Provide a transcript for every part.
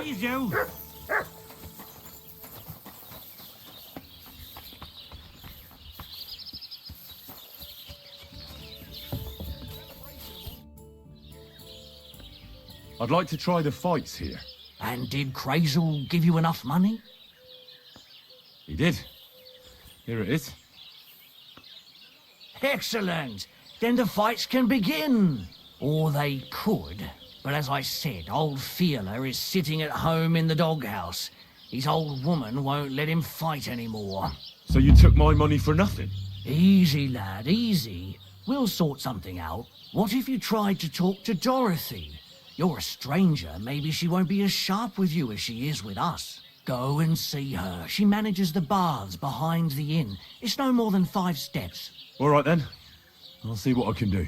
Please, you. I'd like to try the fights here. And did Crazel give you enough money? He did. Here it is. Excellent. Then the fights can begin. Or they could. But as I said, old Fiala is sitting at home in the doghouse. His old woman won't let him fight anymore. So you took my money for nothing? Easy, lad, easy. We'll sort something out. What if you tried to talk to Dorothy? You're a stranger. Maybe she won't be as sharp with you as she is with us. Go and see her. She manages the baths behind the inn. It's no more than 5 steps. All right then. I'll see what I can do.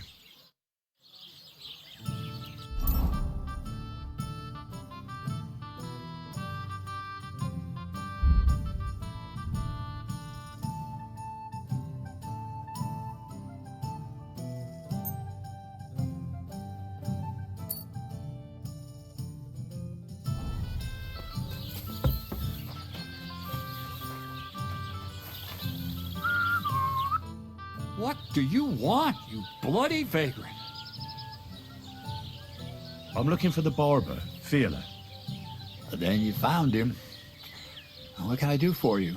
What do you want, you bloody vagrant? I'm looking for the barber, Fiala. Then you found him. What can I do for you?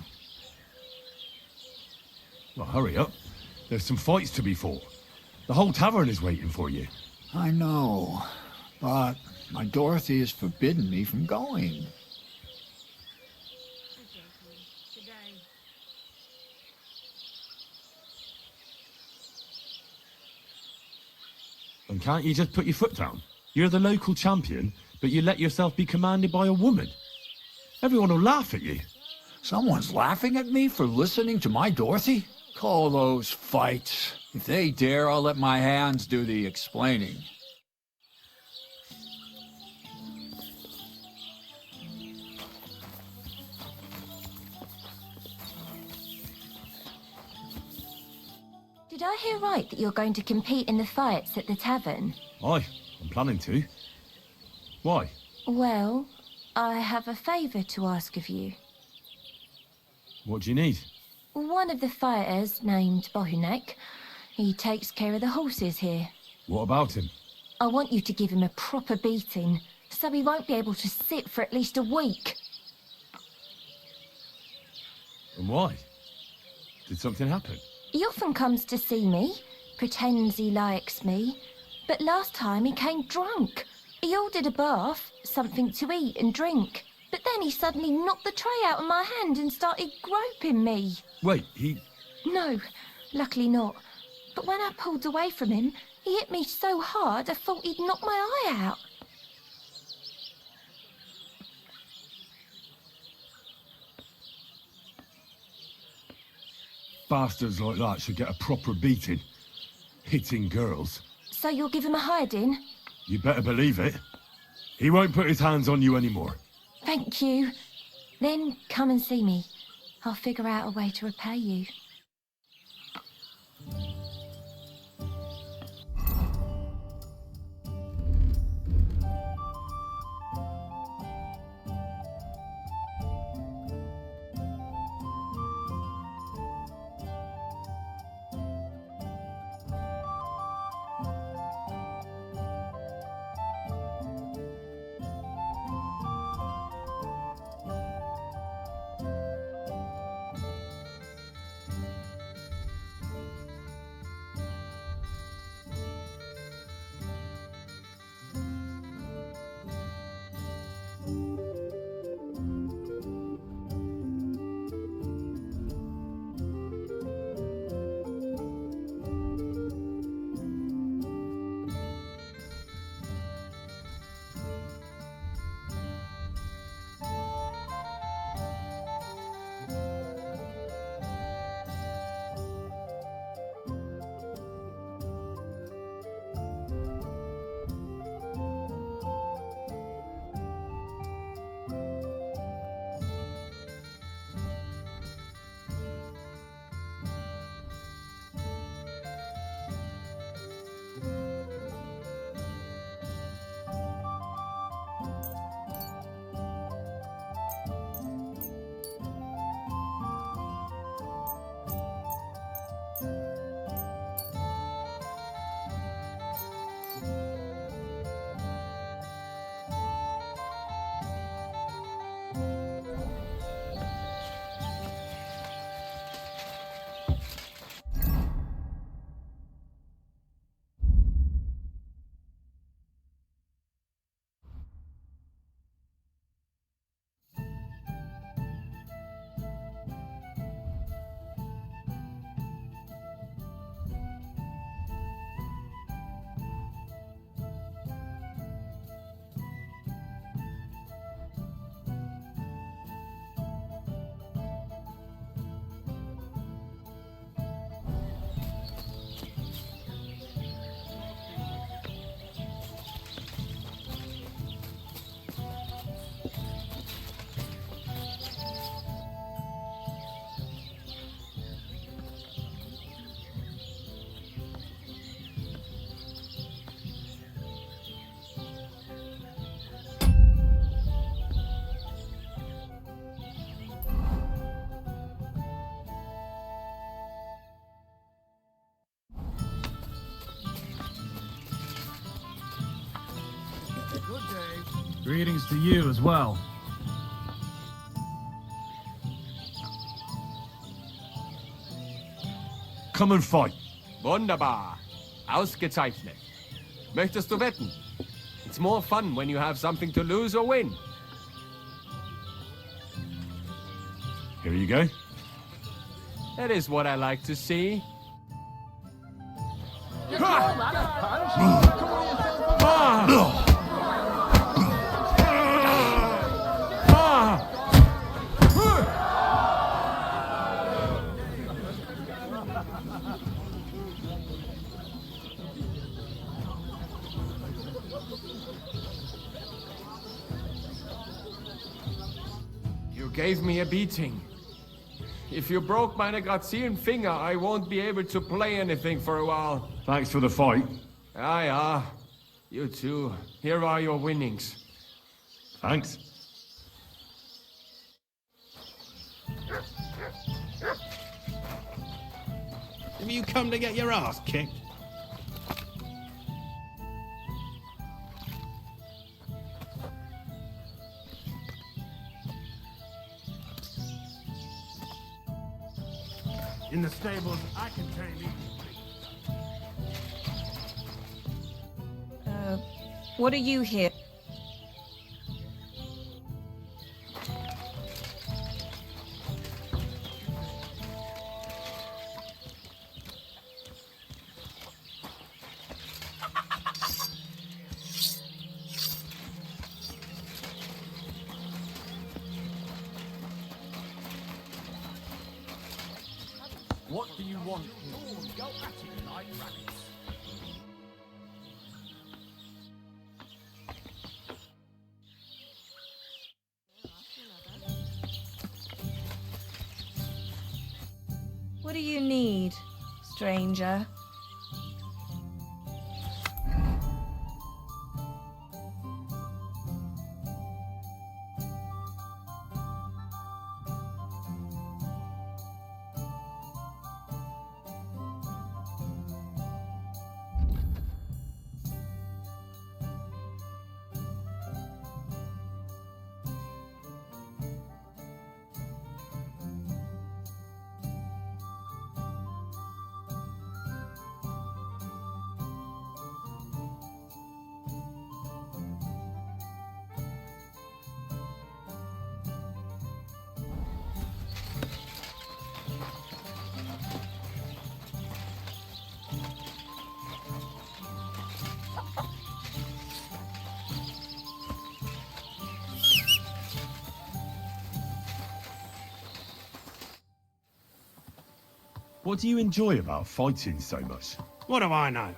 Well, hurry up. There's some fights to be fought. The whole tavern is waiting for you. I know, but my Dorothy has forbidden me from going. And can't you just put your foot down? You're the local champion, but you let yourself be commanded by a woman. Everyone will laugh at you. Someone's laughing at me for listening to my Dorothy? Call those fights. If they dare, I'll let my hands do the explaining. Did I hear right that you're going to compete in the fights at the tavern? Aye, I'm planning to. Why? Well, I have a favour to ask of you. What do you need? One of the fighters, named Bohunek, he takes care of the horses here. What about him? I want you to give him a proper beating, so he won't be able to sit for at least a week. And why? Did something happen? He often comes to see me, pretends he likes me, but last time he came drunk. He ordered a bath, something to eat and drink, but then he suddenly knocked the tray out of my hand and started groping me. Wait, he... No, luckily not. But when I pulled away from him, he hit me so hard I thought he'd knock my eye out. Bastards like that should get a proper beating. Hitting girls. So you'll give him a hiding? You better believe it. He won't put his hands on you anymore. Thank you. Then come and see me. I'll figure out a way to repay you. Greetings to you as well. Come and fight. Wunderbar. Ausgezeichnet. Möchtest du wetten? It's more fun when you have something to lose or win. Here you go. That is what I like to see. You gave me a beating. If you broke my Negrazien finger, I won't be able to play anything for a while. Thanks for the fight. Ah. You too. Here are your winnings. Thanks. Have you come to get your ass kicked? In the stables, I can tame you. What are you here? What do you want? Go at it like rabbits. What do you need, stranger? What do you enjoy about fighting so much? What do I know?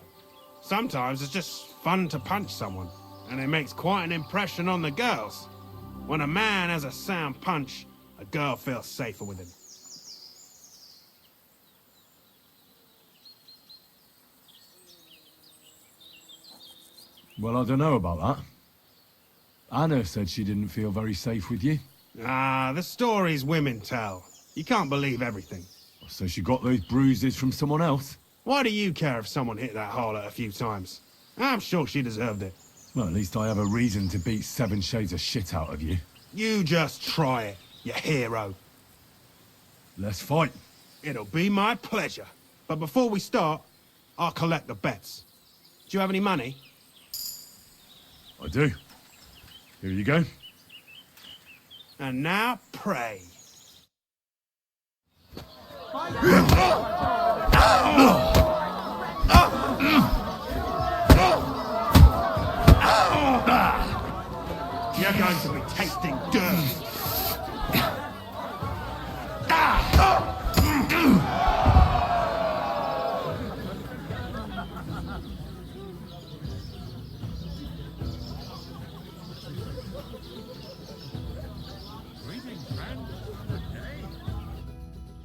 Sometimes it's just fun to punch someone, and it makes quite an impression on the girls. When a man has a sound punch, a girl feels safer with him. Well, I don't know about that. Anna said she didn't feel very safe with you. Ah, the stories women tell. You can't believe everything. So she got those bruises from someone else? Why do you care if someone hit that harlot a few times? I'm sure she deserved it. Well, at least I have a reason to beat 7 shades of shit out of you. You just try it, you hero. Let's fight. It'll be my pleasure. But before we start, I'll collect the bets. Do you have any money? I do. Here you go. And now pray. You're going to be tasting dirt.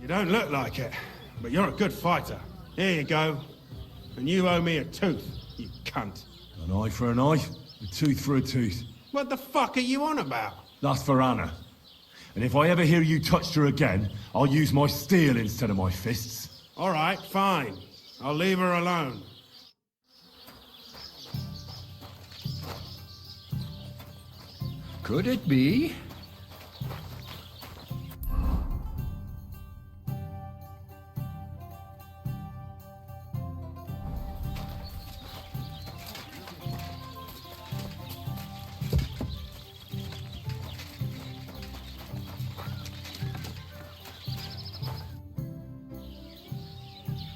You don't look like it, but you're a good fighter. Here you go. And you owe me a tooth, you cunt. An eye for an eye, a tooth for a tooth. What the fuck are you on about? That's for Anna. And if I ever hear you touched her again, I'll use my steel instead of my fists. All right, fine. I'll leave her alone. Could it be?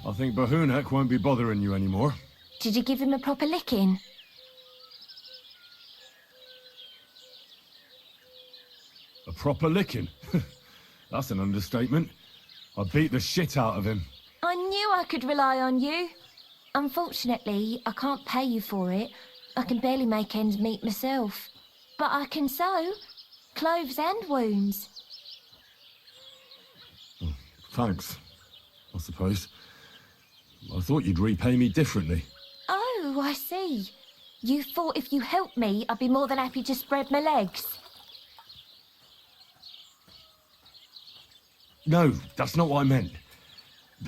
I think Bahunak won't be bothering you anymore. Did you give him a proper licking? A proper licking? That's an understatement. I beat the shit out of him. I knew I could rely on you. Unfortunately, I can't pay you for it. I can barely make ends meet myself. But I can sew. Clothes and wounds. Thanks, I suppose. I thought you'd repay me differently. Oh, I see. You thought if you helped me, I'd be more than happy to spread my legs. No, that's not what I meant.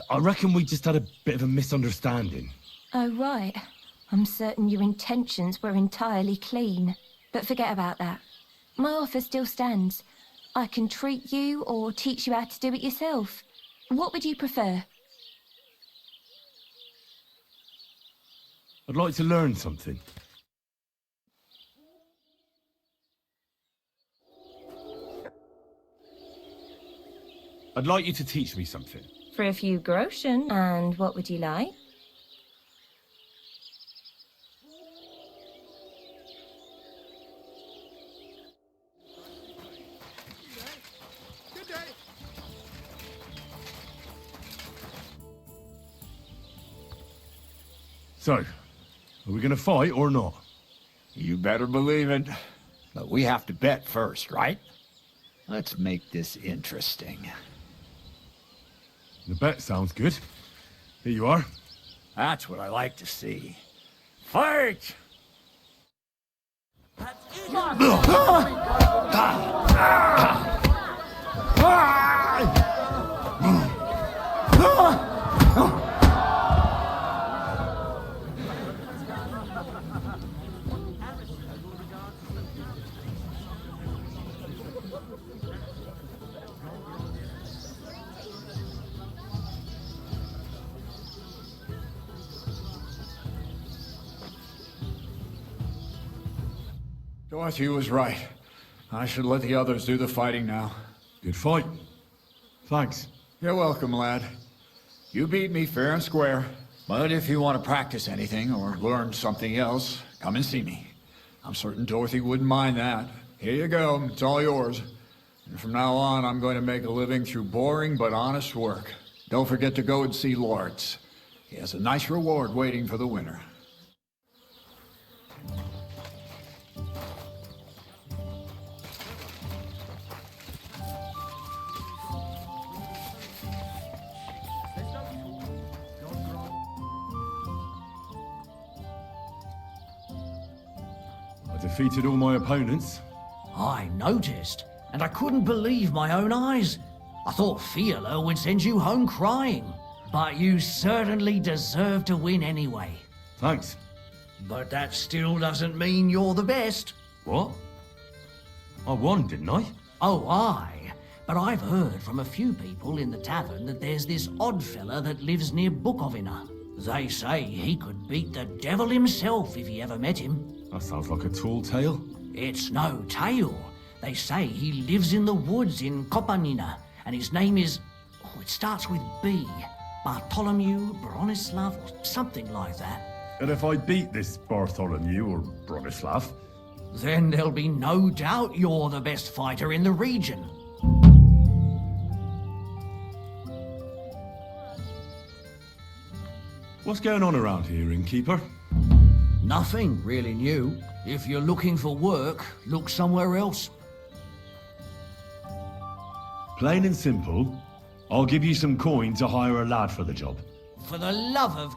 I reckon we just had a bit of a misunderstanding. Oh, right. I'm certain your intentions were entirely clean. But forget about that. My offer still stands. I can treat you or teach you how to do it yourself. What would you prefer? I'd like to learn something. I'd like you to teach me something. For a few groschen. And what would you like? So, are we gonna fight or not? You better believe it. But we have to bet first, right? Let's make this interesting. The bet sounds good. Here you are. That's what I like to see. Fight! Dorothy was right. I should let the others do the fighting now. Good fight. Thanks. You're welcome, lad. You beat me fair and square. But if you want to practice anything or learn something else, come and see me. I'm certain Dorothy wouldn't mind that. Here you go. It's all yours. And from now on, I'm going to make a living through boring but honest work. Don't forget to go and see Lawrence. He has a nice reward waiting for the winner. I defeated all my opponents. I noticed, and I couldn't believe my own eyes. I thought Fiala would send you home crying. But you certainly deserve to win anyway. Thanks. But that still doesn't mean you're the best. What? I won, didn't I? Oh, aye. But I've heard from a few people in the tavern that there's this odd fella that lives near Bukovina. They say he could beat the devil himself if he ever met him. That sounds like a tall tale. It's no tale. They say he lives in the woods in Kopanina, and his name is... Oh, it starts with B. Bartholomew, Bronislav, or something like that. And if I beat this Bartholomew or Bronislav, Then there'll be no doubt you're the best fighter in the region. what's going on around here, innkeeper? Nothing really new. If you're looking for work, look somewhere else. Plain and simple, I'll give you some coin to hire a lad for the job. For the love of...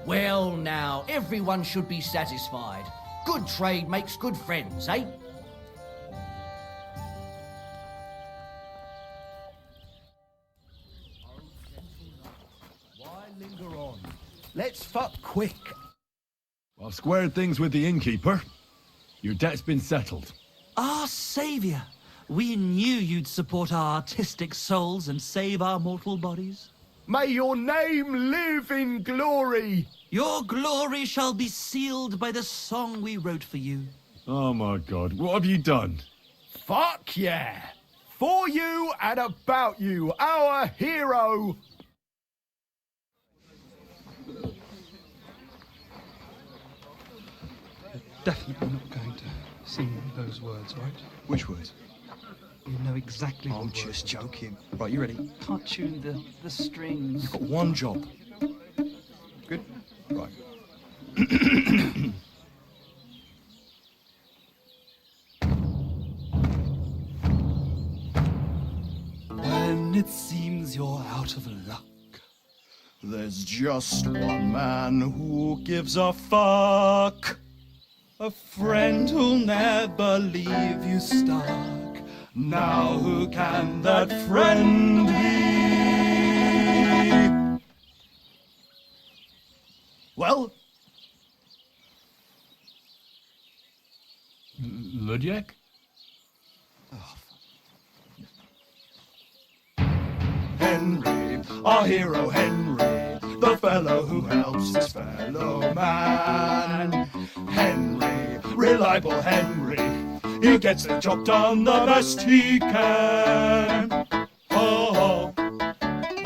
Well now, everyone should be satisfied. Good trade makes good friends, eh? Why linger on? Let's fuck quick. I've squared things with the innkeeper. Your debt's been settled. Our savior! We knew you'd support our artistic souls and save our mortal bodies. May your name live in glory. Your glory shall be sealed by the song we wrote for you. Oh my god, what have you done? Fuck yeah. For you and about you, our hero. Definitely not going to sing those words, right? Which words? You know exactly I'm what just words. joking. Right, you ready? Can't tune the strings. You've got one job. Good? Right. When it seems you're out of luck, there's just one man who gives a fuck. A friend who'll never leave you stuck. Now who can that friend be? Well, Ludiak? Henry, our hero Henry, the fellow who helps his fellow man. Henry, reliable Henry, he gets the job done the best he can. Oh, oh,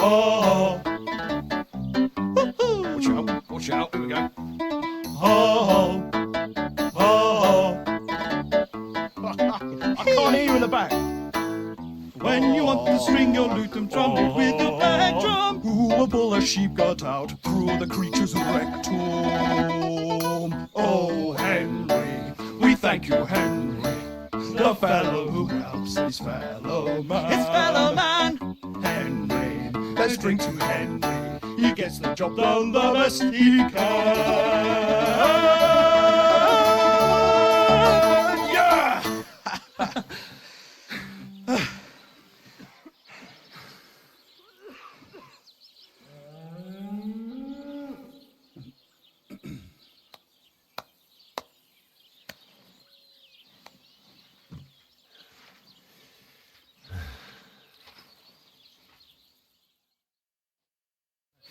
oh. Watch out, here we go. Oh, oh, oh. I can't hear you in the back. When you want to string your lute and trumpet with the bag drum, who will pull a sheep gut out through the creature's rectum? Oh, Henry, we thank you, Henry, the fellow who helps his fellow man. His fellow man! Henry, let's drink to Henry, he gets the job done the best he can. Yeah!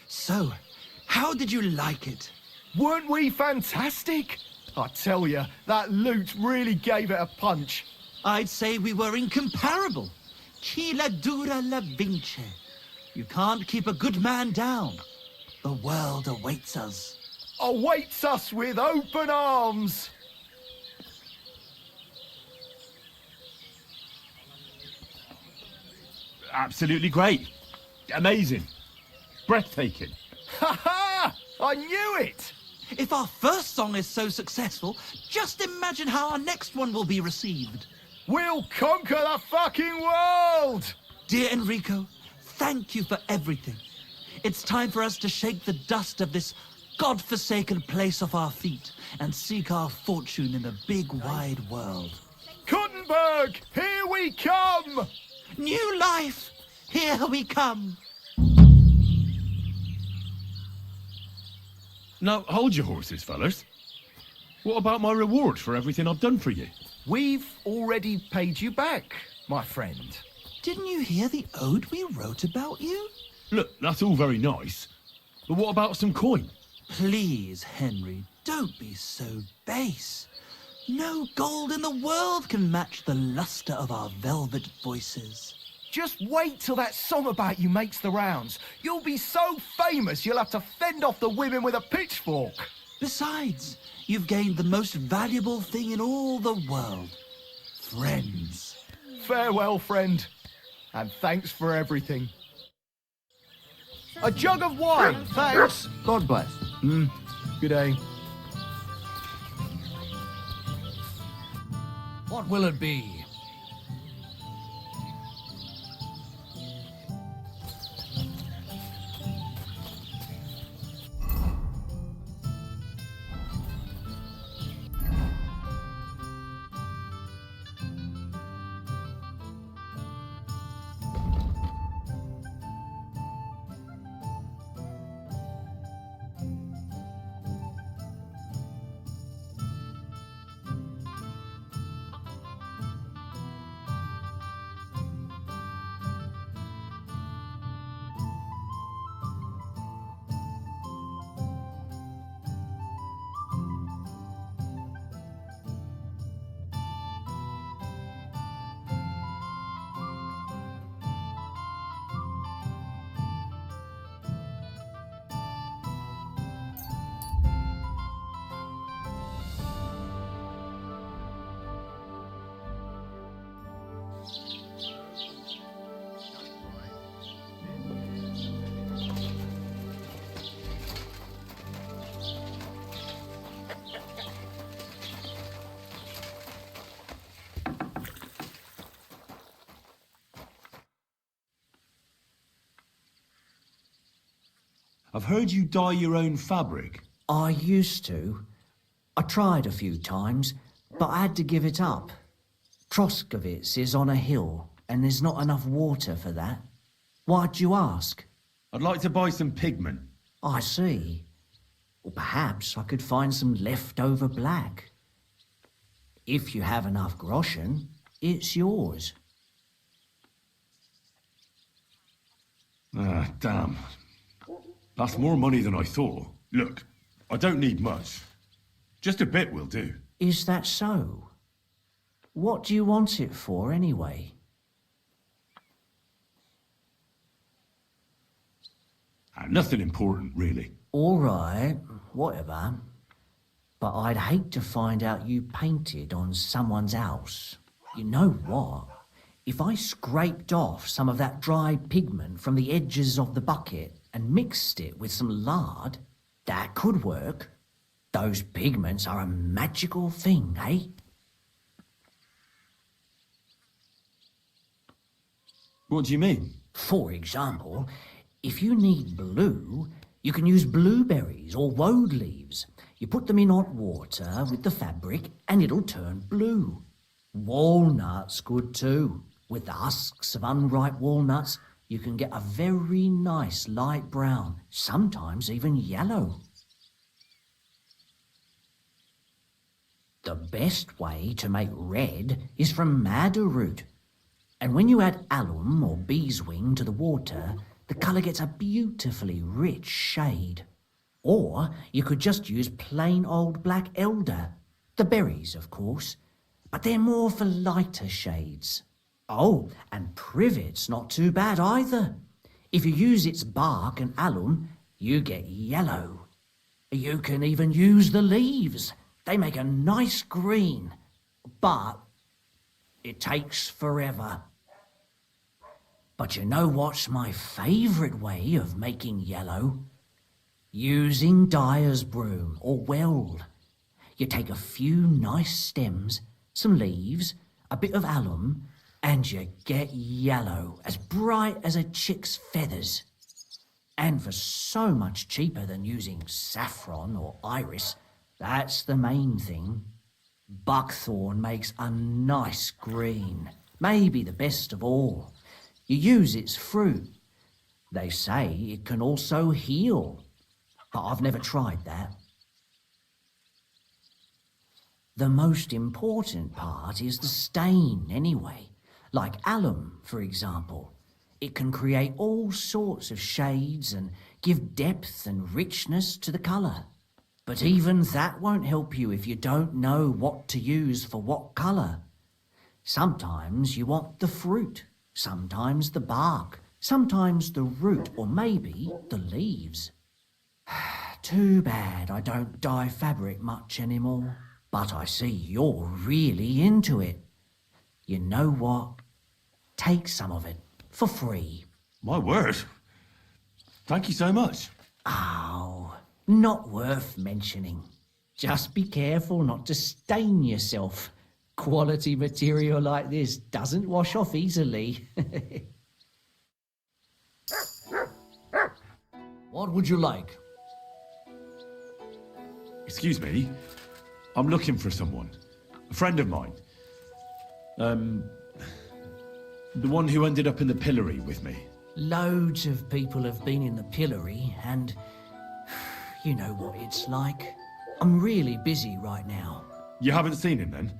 So, how did you like it? Weren't we fantastic? I tell you, that lute really gave it a punch. I'd say we were incomparable. Chi la dura la vince. You can't keep a good man down. The world awaits us. Awaits us with open arms. Absolutely great. Amazing. Breathtaking. Ha ha! I knew it! If our first song is so successful, just imagine how our next one will be received. We'll conquer the fucking world! Dear Enrico, thank you for everything. It's time for us to shake the dust of this God-forsaken place off our feet and seek our fortune in the big wide world. Kuttenberg, here we come! New life! Here we come! Now, hold your horses, fellas. What about my reward for everything I've done for you? We've already paid you back, my friend. Didn't you hear the ode we wrote about you? Look, that's all very nice. But what about some coin? Please, Henry, don't be so base. No gold in the world can match the luster of our velvet voices. Just wait till that song about you makes the rounds. You'll be so famous you'll have to fend off the women with a pitchfork. Besides, you've gained the most valuable thing in all the world. Friends. Farewell, friend. And thanks for everything. A jug of wine, thanks. God bless. Good day. What will it be? I've heard you dye your own fabric. I used to. I tried a few times, but I had to give it up. Troskovitz is on a hill, and there's not enough water for that. Why'd you ask? I'd like to buy some pigment. I see. Or perhaps I could find some leftover black. If you have enough groschen, it's yours. Ah, damn. That's more money than I thought. Look, I don't need much. Just a bit will do. Is that so? What do you want it for, anyway? Nothing important, really. All right, whatever. But I'd hate to find out you painted on someone's house. You know what? If I scraped off some of that dry pigment from the edges of the bucket and mixed it with some lard, that could work. Those pigments are a magical thing, eh? What do you mean? For example, if you need blue, you can use blueberries or woad leaves. You put them in hot water with the fabric and it'll turn blue. Walnuts good too. With the husks of unripe walnuts, you can get a very nice light brown, sometimes even yellow. The best way to make red is from madder root. And when you add alum or beeswing to the water, the colour gets a beautifully rich shade. Or you could just use plain old black elder. The berries, of course, but they're more for lighter shades. Oh, and privet's not too bad either. If you use its bark and alum, you get yellow. You can even use the leaves. They make a nice green, but it takes forever. But you know what's my favourite way of making yellow? Using dyer's broom or weld. You take a few nice stems, some leaves, a bit of alum, and you get yellow, as bright as a chick's feathers. And for so much cheaper than using saffron or iris, that's the main thing. Buckthorn makes a nice green, maybe the best of all. You use its fruit. They say it can also heal, but I've never tried that. The most important part is the stain, anyway. Like alum, for example. It can create all sorts of shades and give depth and richness to the colour. But even that won't help you if you don't know what to use for what colour. Sometimes you want the fruit, sometimes the bark, sometimes the root, or maybe the leaves. Too bad I don't dye fabric much anymore. But I see you're really into it. You know what? Take some of it for free. My word. Thank you so much. Oh, not worth mentioning. Just be careful not to stain yourself. Quality material like this doesn't wash off easily. What would you like? Excuse me. I'm looking for someone. A friend of mine. The one who ended up in the pillory with me. Loads of people have been in the pillory, and you know what it's like. I'm really busy right now. You haven't seen him then?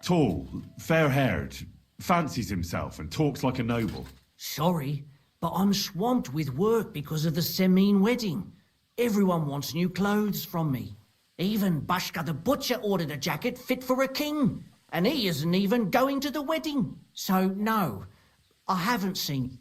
Tall, fair-haired, fancies himself and talks like a noble. Sorry, but I'm swamped with work because of the Semine wedding. Everyone wants new clothes from me. Even Bashka the butcher ordered a jacket fit for a king, and he isn't even going to the wedding. So no, I haven't seen...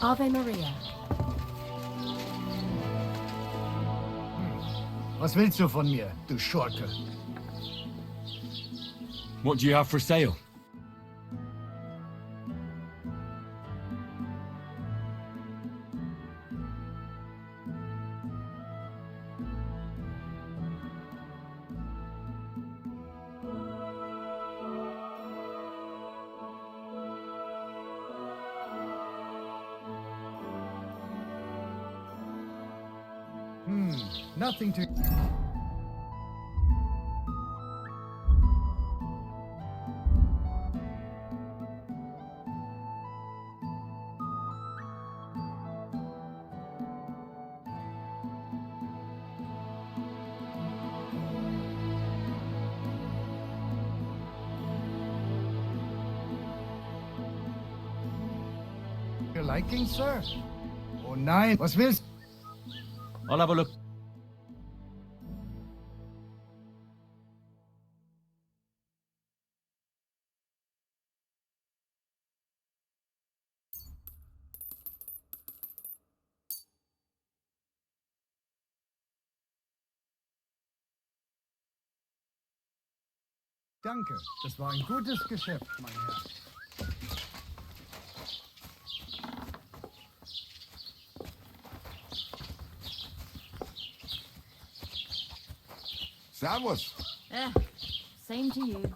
Ave Maria. Was willst du von mir, du Schurke? What do you have for sale? Nothing to... Your liking, sir? Oh nein, was willst... I'll have a look. Danke, das war ein gutes Geschäft, mein Herr. Servus. Same to you.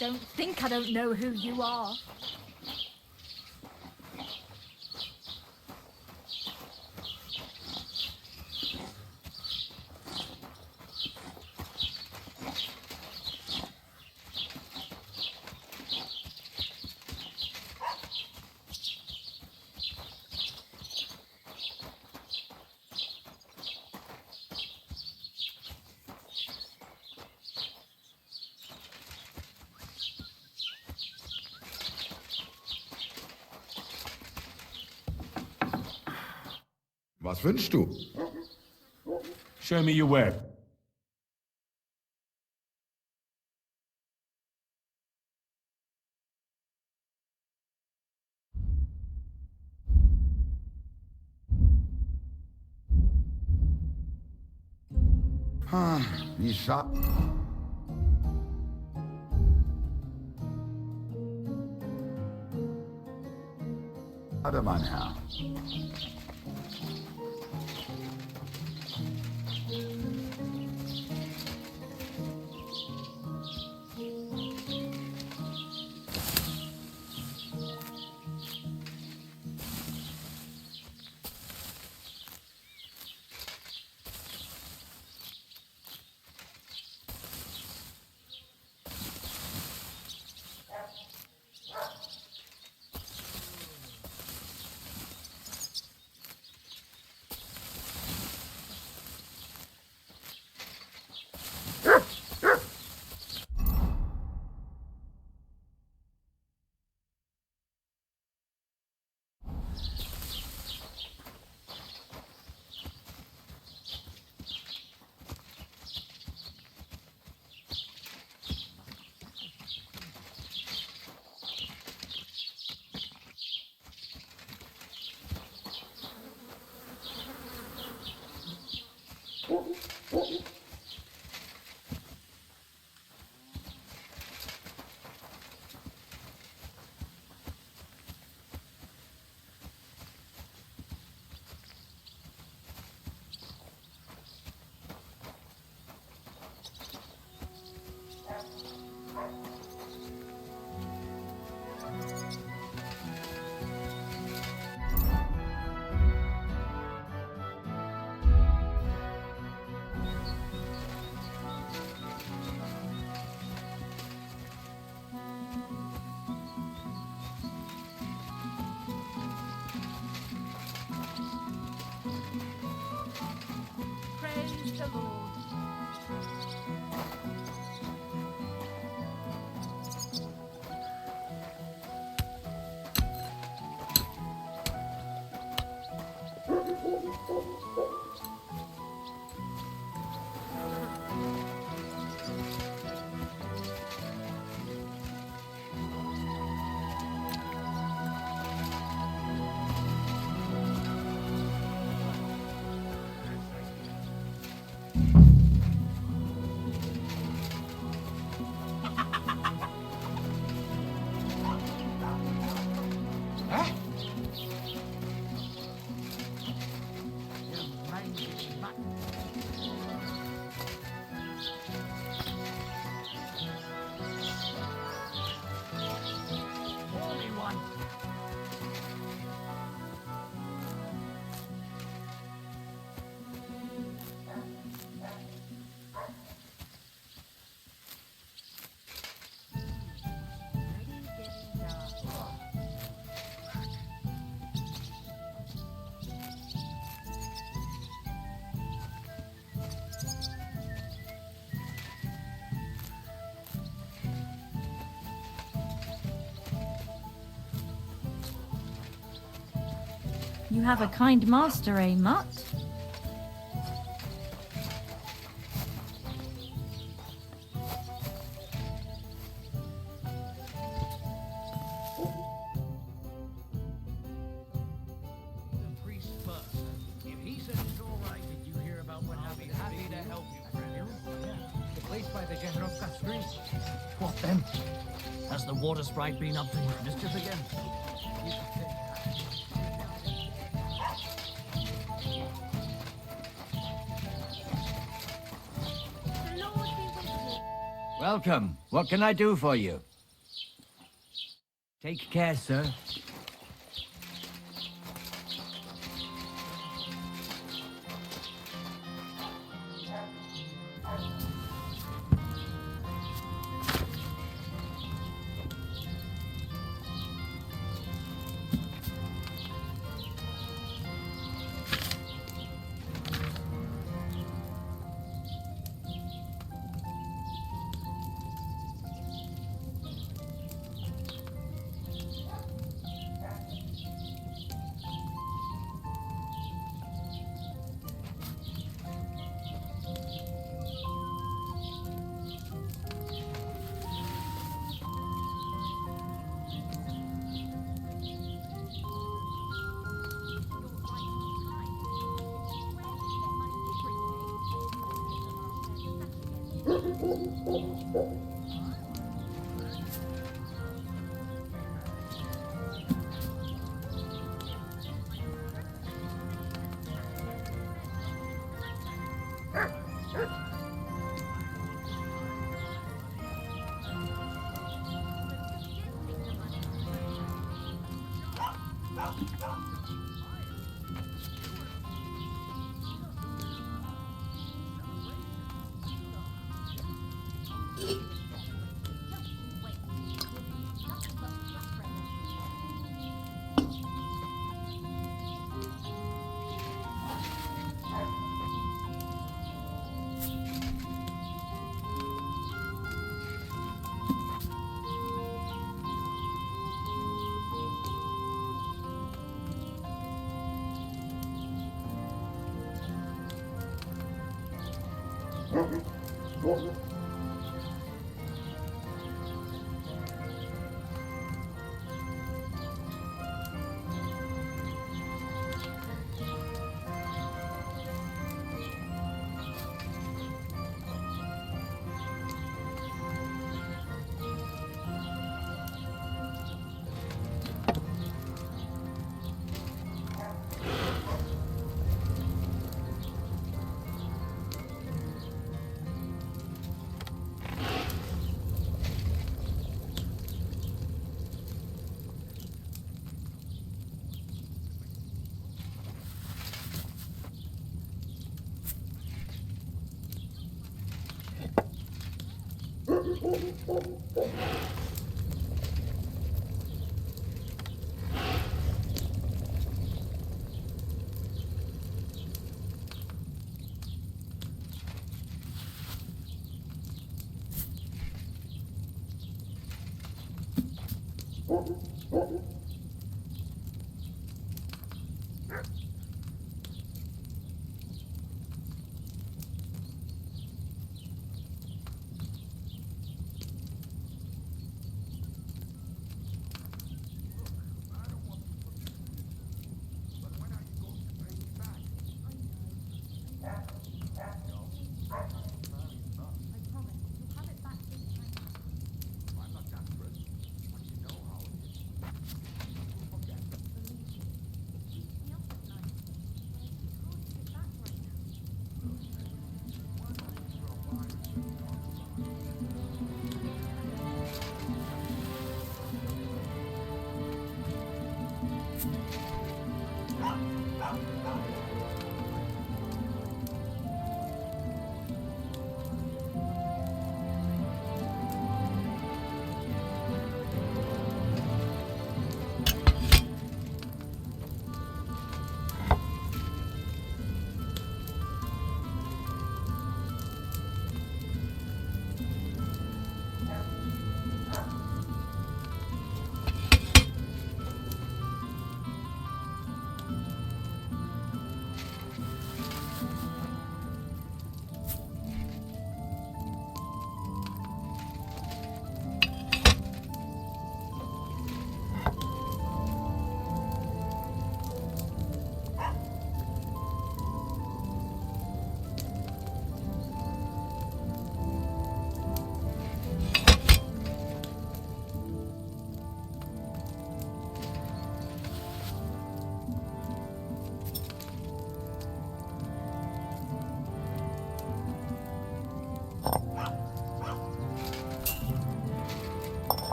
Don't think I don't know who you are. Was wünschst du? Show me your web. Wie scha... Schade, mein Herr. You have a kind master, eh, Mutt? What then? Has the water sprite been up to mischief again? Welcome. What can I do for you? Take care, sir.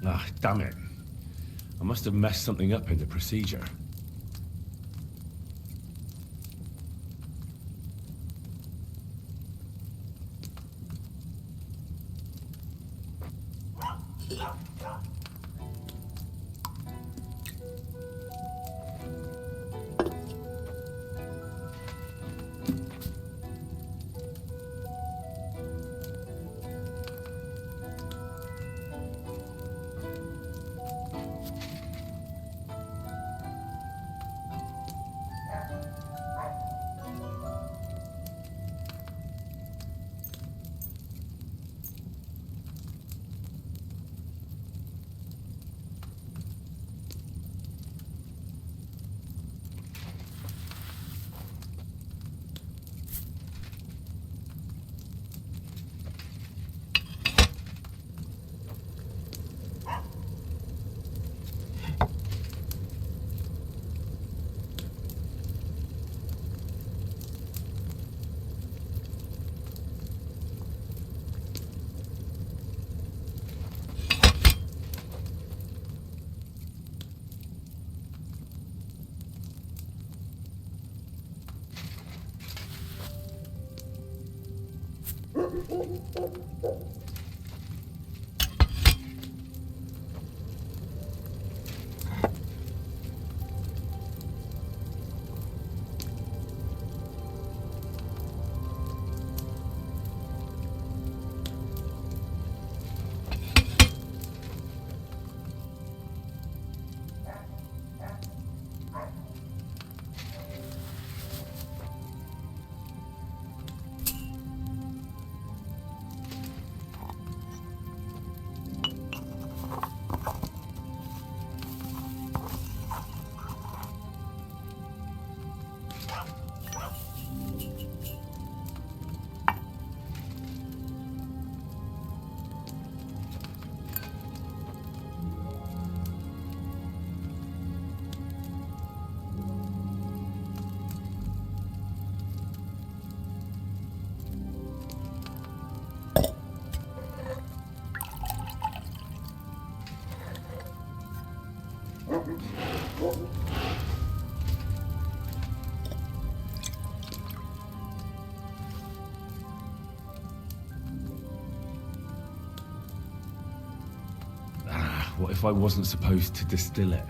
Ah, damn it. I must have messed something up in the procedure. What if I wasn't supposed to distill it?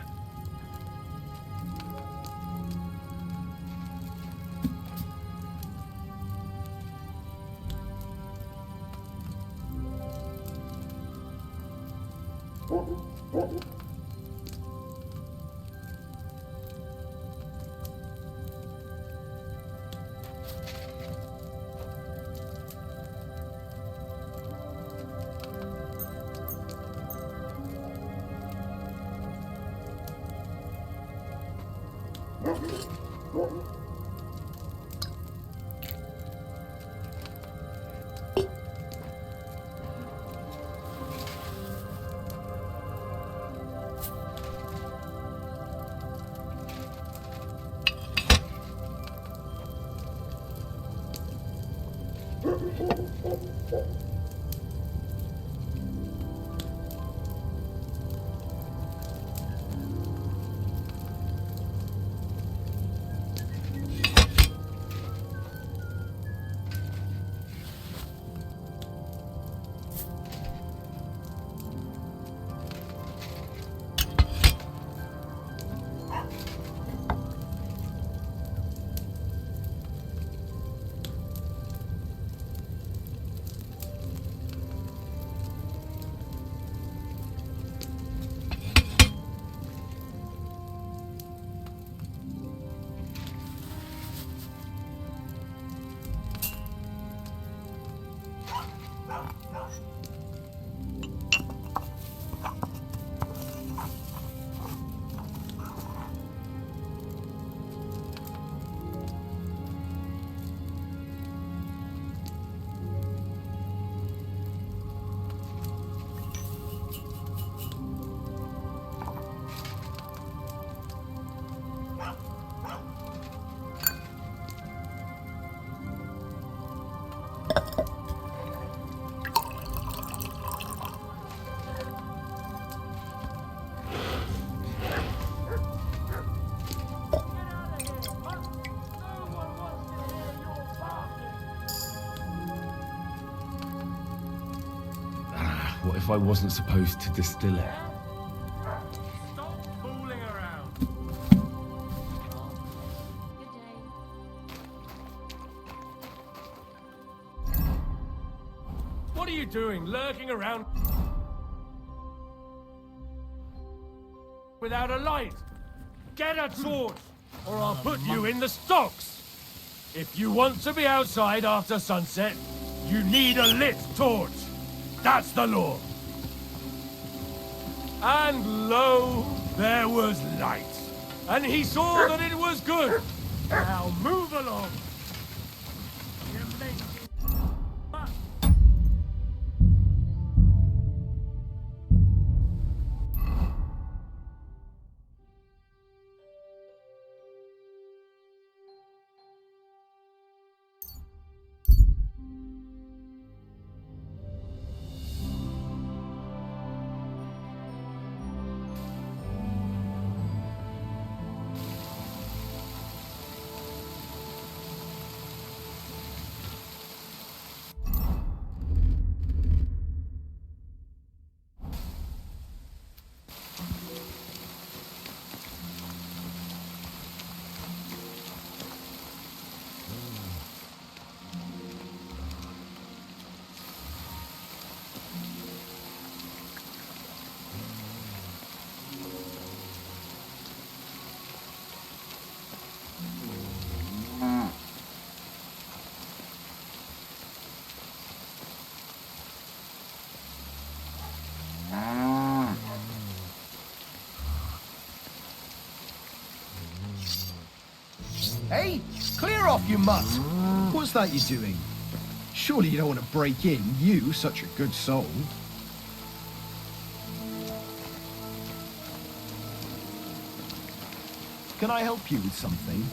What if I wasn't supposed to distill it? Stop fooling around. What are you doing, lurking around without a light? Get a torch, or I'll put you in the stocks. If you want to be outside after sunset, you need a lit torch. That's the law. And lo, there was light. And he saw that it was good. Now move along. Hey, clear off, you mutt! What's that you're doing? Surely you don't want to break in, you, such a good soul. Can I help you with something?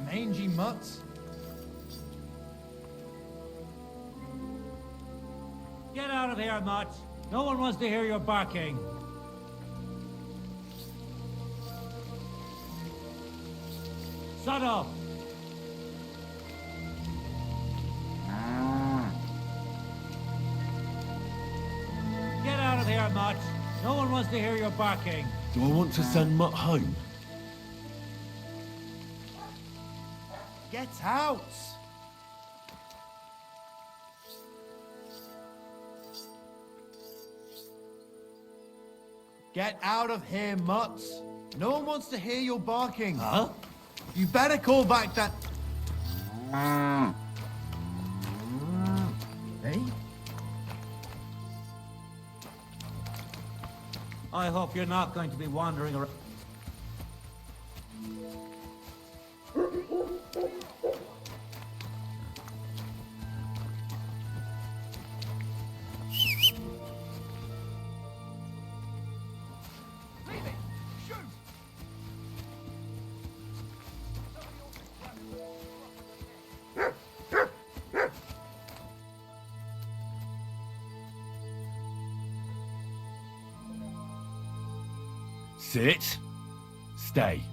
Mangy mutts. Get out of here, Mutt. No one wants to hear your barking. Shut up. Get out of here, Mutt. No one wants to hear your barking. Do I want to send Mutt home? Get out! Get out of here, Mutts. No one wants to hear your barking. Huh? You better call back that... Hey? I hope you're not going to be wandering around. Sit. Stay.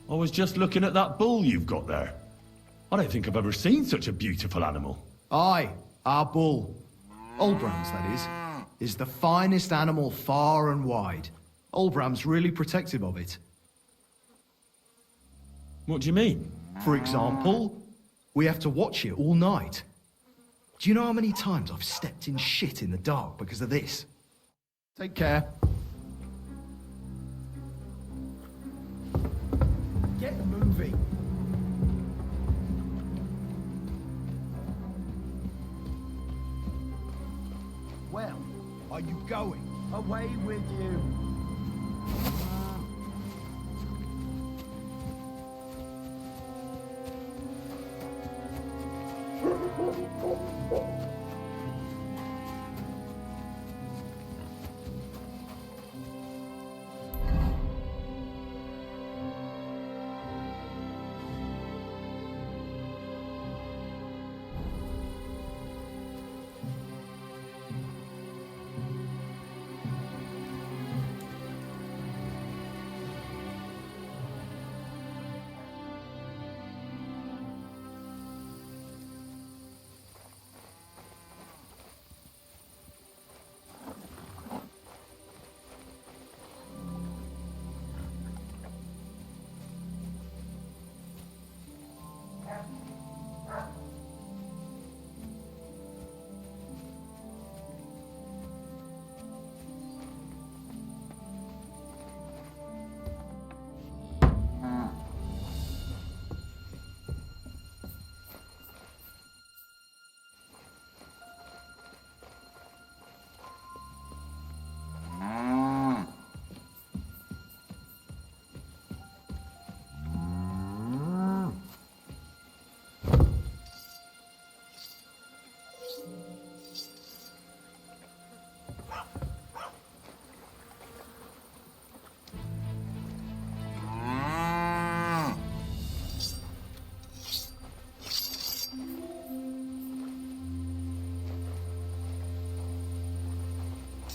I was just looking at that bull you've got there. I don't think I've ever seen such a beautiful animal. Aye, our bull. Olbram's, that is the finest animal far and wide. Olbram's really protective of it. What do you mean? For example, we have to watch it all night. Do you know how many times I've stepped in shit in the dark because of this? Take care. Get moving. Well, are you going? Away with you.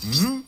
Hmm?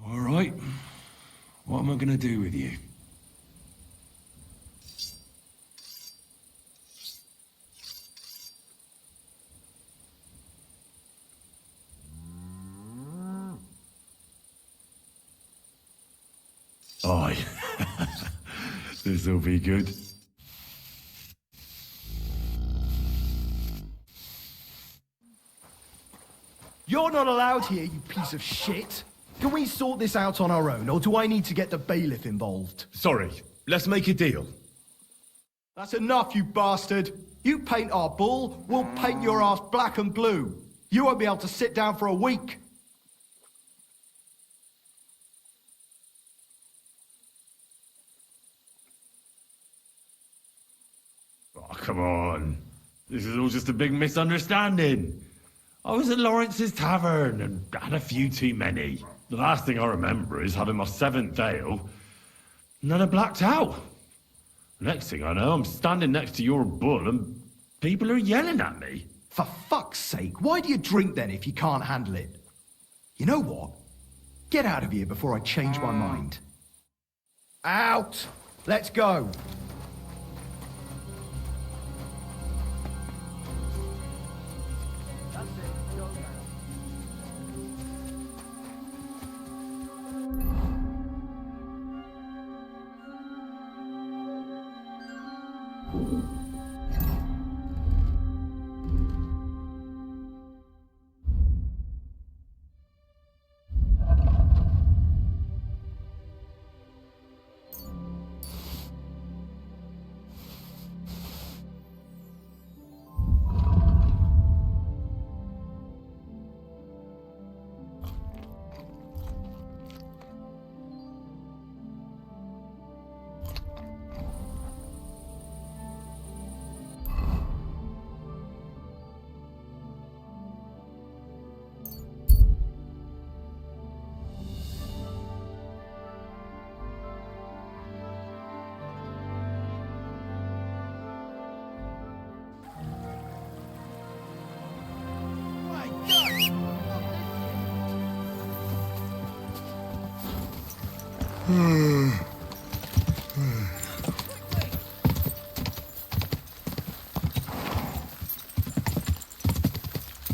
All right. What am I going to do with you? Aye. This'll be good. You're not allowed here, you piece of shit. Can we sort this out on our own, or do I need to get the bailiff involved? Sorry. Let's make a deal. That's enough, you bastard. You paint our bull, we'll paint your ass black and blue. You won't be able to sit down for a week. Oh, come on. This is all just a big misunderstanding. I was at Lawrence's tavern and had a few too many. The last thing I remember is having my 7th ale, and then I blacked out. Next thing I know, I'm standing next to your bull and people are yelling at me. For fuck's sake, why do you drink then if you can't handle it? You know what? Get out of here before I change my mind. Out! Let's go!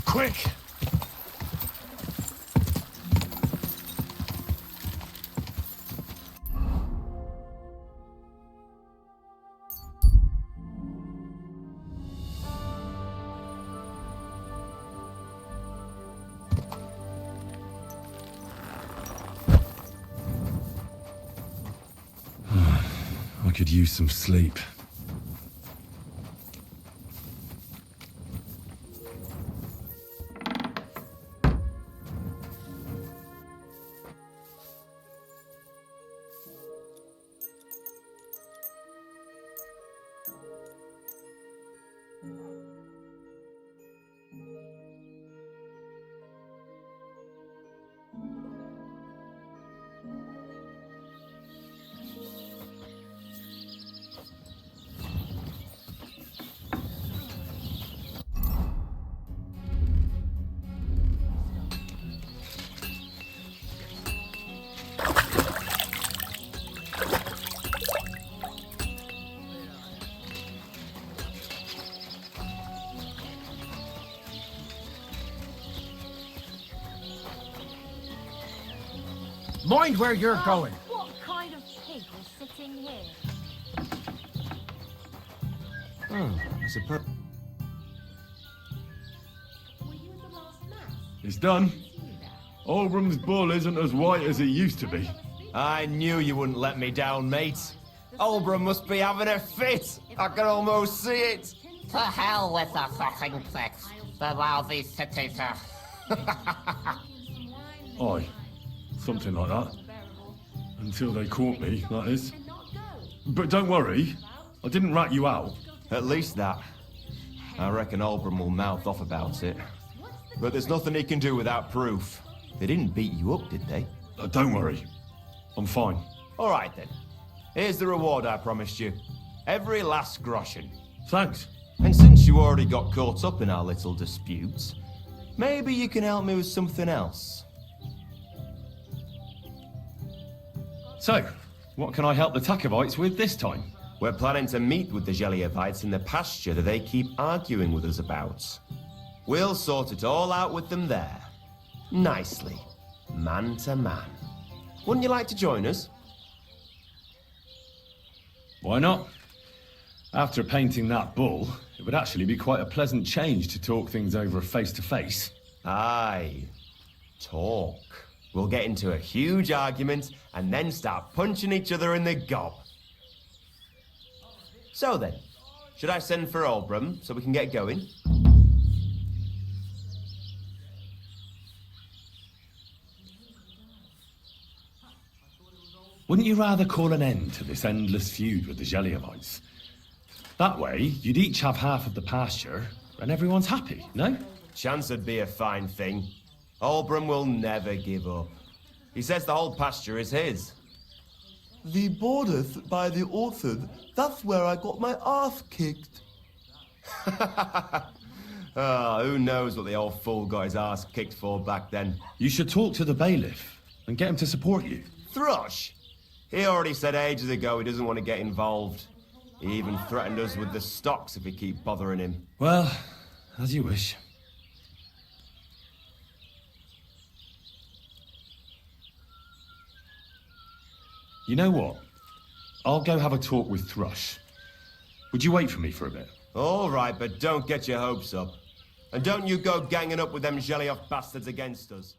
Quick! I could use some sleep. Mind where you're going. What kind of pig is sitting here? I suppose. It's done. Olbram's bull isn't as white as it used to be. I knew you wouldn't let me down, mate. Olbram must be having a fit. I can almost see it. To hell with the fucking pricks. The lousy city-ter. Aye, something like that. Until they caught me, that is. But don't worry, I didn't rat you out. At least that. I reckon Olbram will mouth off about it. But there's nothing he can do without proof. They didn't beat you up, did they? Don't worry, I'm fine. All right then. Here's the reward I promised you. Every last groschen. Thanks. And since you already got caught up in our little disputes, maybe you can help me with something else. So, what can I help the Takovites with this time? We're planning to meet with the Geliovites in the pasture that they keep arguing with us about. We'll sort it all out with them there. Nicely. Man to man. Wouldn't you like to join us? Why not? After painting that bull, it would actually be quite a pleasant change to talk things over face-to-face. Aye. Talk. We'll get into a huge argument and then start punching each other in the gob. So then, should I send for Olbram so we can get going? Wouldn't you rather call an end to this endless feud with the Geliovites? That way, you'd each have half of the pasture, and everyone's happy, no? Chance would be a fine thing. Olbram will never give up. He says the whole pasture is his. The bordeth by the orchard, that's where I got my ass kicked. Who knows what the old fool got his ass kicked for back then. You should talk to the bailiff and get him to support you. Thrush? He already said ages ago he doesn't want to get involved. He even threatened us with the stocks if we keep bothering him. Well, as you wish. You know what? I'll go have a talk with Thrush. Would you wait for me for a bit? All right, but don't get your hopes up. And don't you go ganging up with them Gelioff bastards against us.